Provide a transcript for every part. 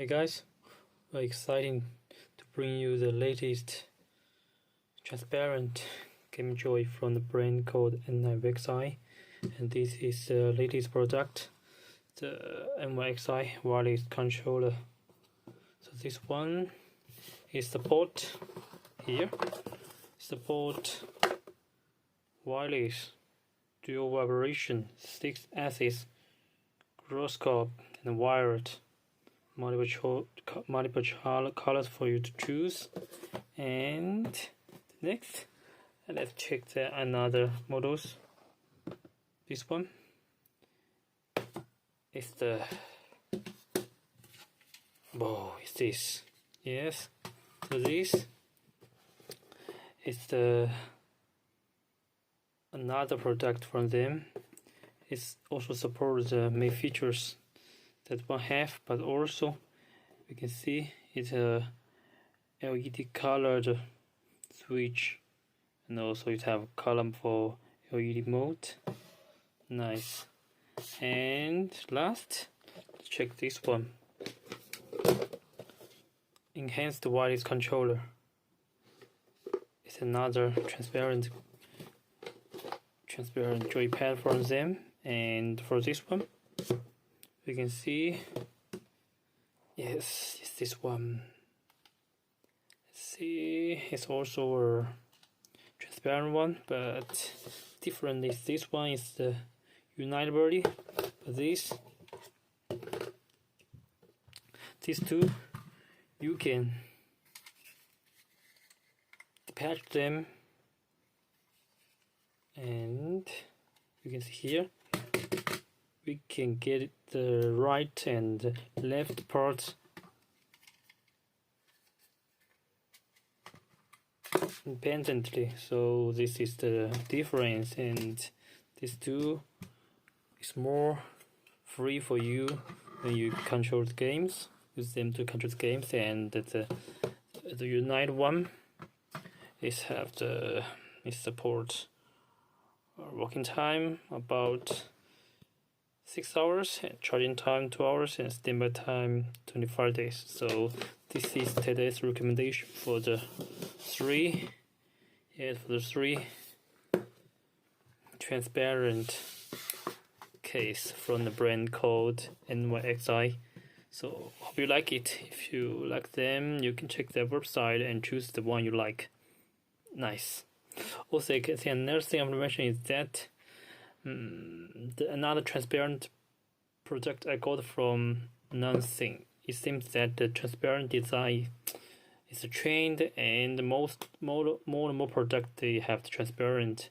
Hey guys, we're excited to bring you the latest transparent game joy from the brand called NYXI, and this is the latest product, the NYXI wireless controller. So this one is support here, support wireless dual vibration 6-axis gyroscope and wired. Multiple colors for you to choose. And next, let's check the another models. This one is the is this? Yes. So this is the another product from them. It also supports the main features that one have, but also we can see it's a LED colored switch, and also it have a column for LED mode. Nice. And last, let's check this one. Enhanced wireless controller. It's another transparent Joypad from them, and for this one we can see, yes, it's this one. Let's see, it's also a transparent one, but different is this one is the Unite body, but these two you can detach them, and you can see here we can get the right and left part independently. So this is the difference, and these two is more free for you when you control the games, use them to control the games. And the Unite one is support working time about 6 hours, and charging time 2 hours, and standby time 25 days. So this is today's recommendation for the three transparent case from the brand called NYXI. So hope you like it. If you like them, you can check their website and choose the one you like. Nice. Also, I can see another thing I want to mention is that another transparent product I got from NYXI. It seems that the transparent design is a trend, and more and more products they have the transparent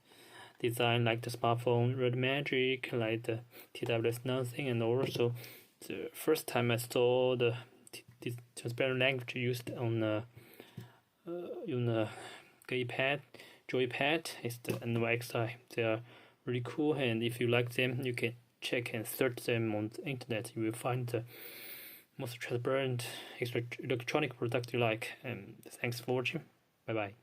design, like the smartphone Red Magic, like the TWS NYXI, and also the first time I saw the transparent language used on the Joypad is the NYXI. They are really cool, and if you like them, you can check and search them on the internet. You will find the most transparent electronic product you like. And thanks for watching. Bye bye.